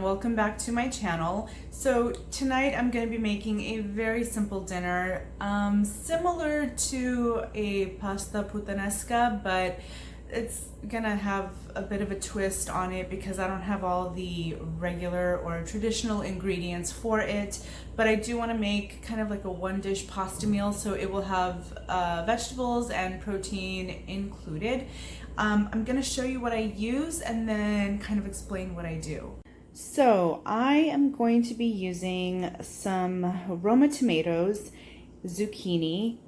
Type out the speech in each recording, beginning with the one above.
welcome back to my channel. So tonight I'm going to be making a very simple dinner, similar to a pasta puttanesca, but it's gonna have a bit of a twist on it because I don't have all the regular or traditional ingredients for it, but I do want to make kind of like a one dish pasta meal, so it will have vegetables and protein included. I'm gonna show you what I use and then kind of explain what I do. So I am going to be using some Roma tomatoes, zucchini,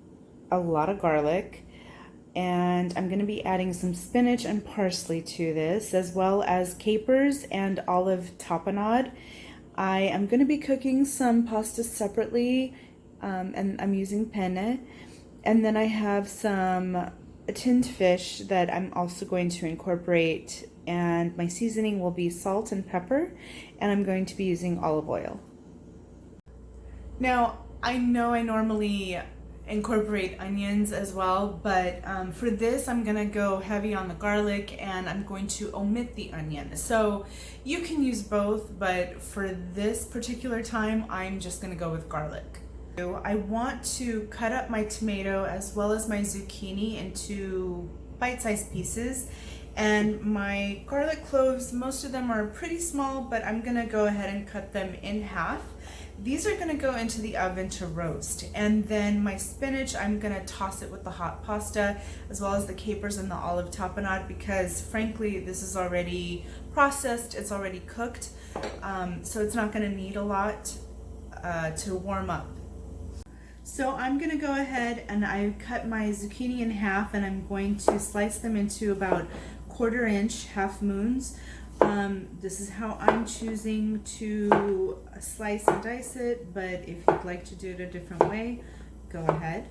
a lot of garlic, and I'm going to be adding some spinach and parsley to this, as well as capers and olive tapenade. I am going to be cooking some pasta separately, and I'm using penne. And then I have some tinned fish that I'm also going to incorporate, and my seasoning will be salt and pepper, and I'm going to be using olive oil. Now, I know I normally incorporate onions as well, but for this I'm gonna go heavy on the garlic and I'm going to omit the onion. So you can use both, but for this particular time I'm just gonna go with garlic. I want to cut up my tomato as well as my zucchini into bite-sized pieces, and my garlic cloves, most of them are pretty small, but I'm gonna go ahead and cut them in half. These are going to go into the oven to roast, and then my spinach, I'm going to toss it with the hot pasta as well as the capers and the olive tapenade, because frankly this is already processed, it's already cooked, so it's not going to need a lot to warm up. So I'm going to go ahead and I cut my zucchini in half, and I'm going to slice them into about 1/4 inch half moons. This is how I'm choosing to slice and dice it, but if you'd like to do it a different way, go ahead.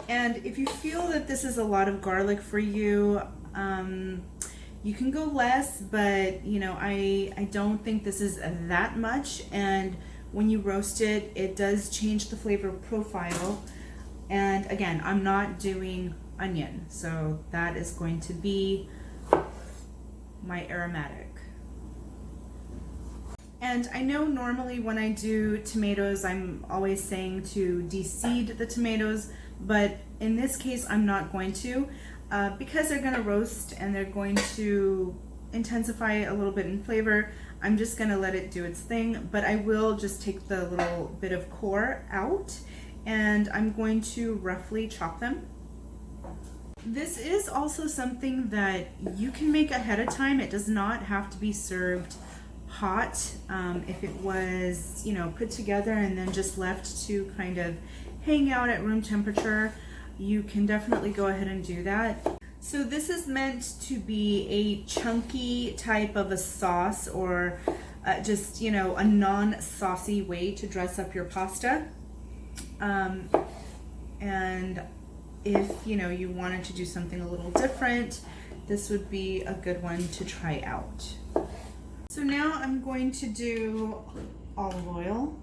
And if you feel that this is a lot of garlic for you, you can go less, but you know, I don't think this is that much, and when you roast it, it does change the flavor profile. And again, I'm not doing onion, so that is going to be my aromatic. And I know normally when I do tomatoes, I'm always saying to de-seed the tomatoes, but in this case I'm not going to, because they're going to roast and they're going to intensify a little bit in flavor. I'm just going to let it do its thing, but I will just take the little bit of core out, and I'm going to roughly chop them. This is also something that you can make ahead of time. It does not have to be served hot. If it was, you know, put together and then just left to kind of hang out at room temperature, you can definitely go ahead and do that. So this is meant to be a chunky type of a sauce, or just, you know, a non-saucy way to dress up your pasta. And if you know you wanted to do something a little different, this would be a good one to try out. So now I'm going to do olive oil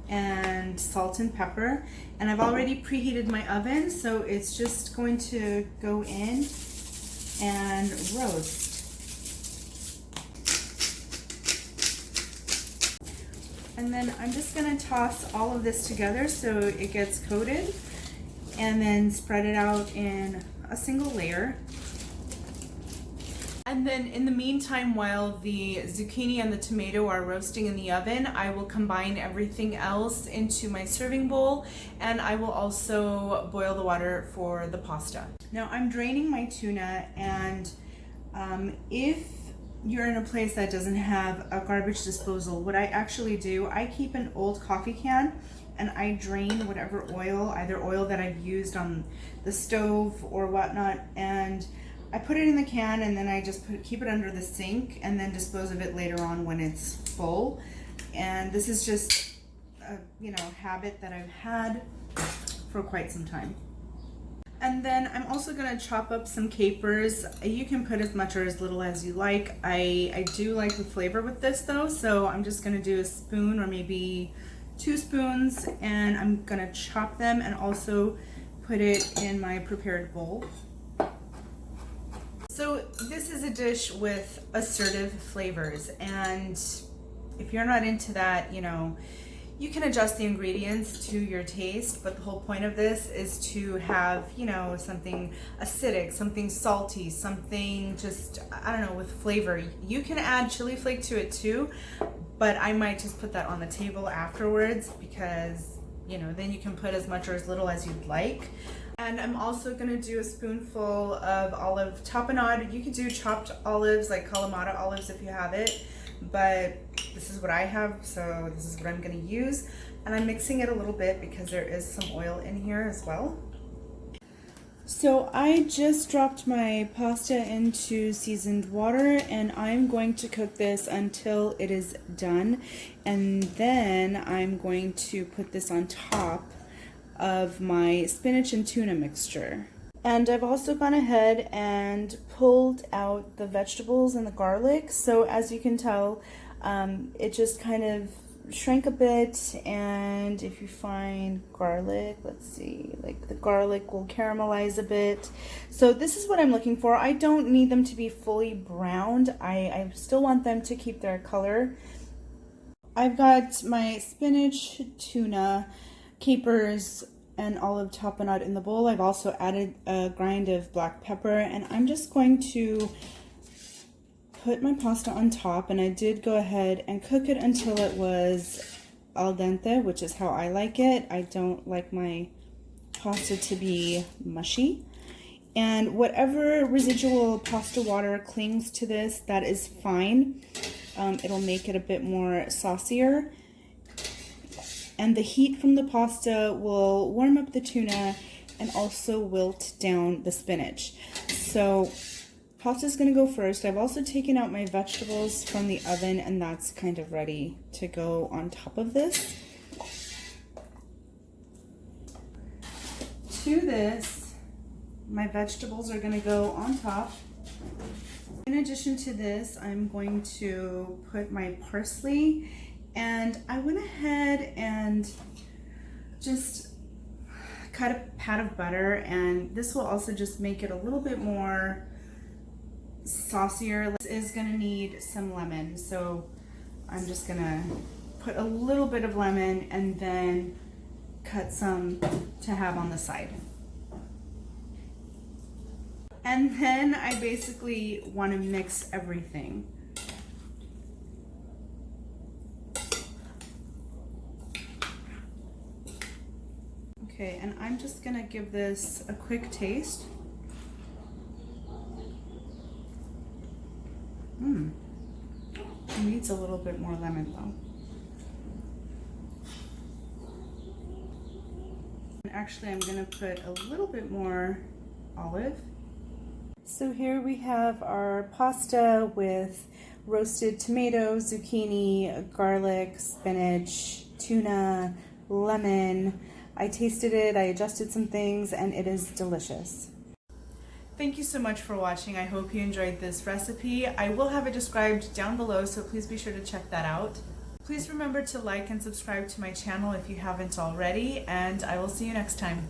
and salt and pepper, and I've already preheated my oven, so it's just going to go in and roast. And then I'm just going to toss all of this together so it gets coated, and then spread it out in a single layer. And then in the meantime, while the zucchini and the tomato are roasting in the oven, I will combine everything else into my serving bowl, and I will also boil the water for the pasta. Now I'm draining my tuna, and if you're in a place that doesn't have a garbage disposal, what I actually do, I keep an old coffee can and I drain whatever oil, either oil that I've used on the stove or whatnot, and I put it in the can, and then I just keep it under the sink and then dispose of it later on when it's full. And this is just a, you know, habit that I've had for quite some time. And then I'm also going to chop up some capers. You can put as much or as little as you like. I do like the flavor with this though, so I'm just going to do a spoon or maybe 2 spoons, and I'm going to chop them and also put it in my prepared bowl. This is a dish with assertive flavors, and if you're not into that, you know, you can adjust the ingredients to your taste, but the whole point of this is to have, you know, something acidic, something salty, something just, I don't know, with flavor. You can add chili flake to it too, but I might just put that on the table afterwards because, you know, then you can put as much or as little as you'd like. And I'm also gonna do a spoonful of olive tapenade. You could do chopped olives, like Kalamata olives if you have it, but this is what I have, so this is what I'm gonna use. And I'm mixing it a little bit because there is some oil in here as well. So I just dropped my pasta into seasoned water, and I'm going to cook this until it is done. And then I'm going to put this on top of my spinach and tuna mixture. And I've also gone ahead and pulled out the vegetables and the garlic. So as you can tell, it just kind of shrank a bit. And if you find garlic, let's see, like the garlic will caramelize a bit. So this is what I'm looking for. I don't need them to be fully browned. I still want them to keep their color. I've got my spinach, tuna, capers, and olive tapenade in the bowl. I've also added a grind of black pepper, and I'm just going to put my pasta on top, and I did go ahead and cook it until it was al dente, which is how I like it. I don't like my pasta to be mushy. And whatever residual pasta water clings to this, that is fine. It'll make it a bit more saucier. And the heat from the pasta will warm up the tuna and also wilt down the spinach. So pasta's gonna go first. I've also taken out my vegetables from the oven, and that's kind of ready to go on top of this. To this, my vegetables are gonna go on top. In addition to this, I'm going to put my parsley, and I went ahead and just cut a pat of butter, and this will also just make it a little bit more saucier. This is gonna need some lemon, so I'm just gonna put a little bit of lemon and then cut some to have on the side. And then I basically want to mix everything. Okay, and I'm just gonna give this a quick taste. It needs a little bit more lemon though. And actually, I'm gonna put a little bit more olive. So here we have our pasta with roasted tomato, zucchini, garlic, spinach, tuna, lemon. I tasted it, I adjusted some things, and it is delicious. Thank you so much for watching. I hope you enjoyed this recipe. I will have it described down below, so please be sure to check that out. Please remember to like and subscribe to my channel if you haven't already, and I will see you next time.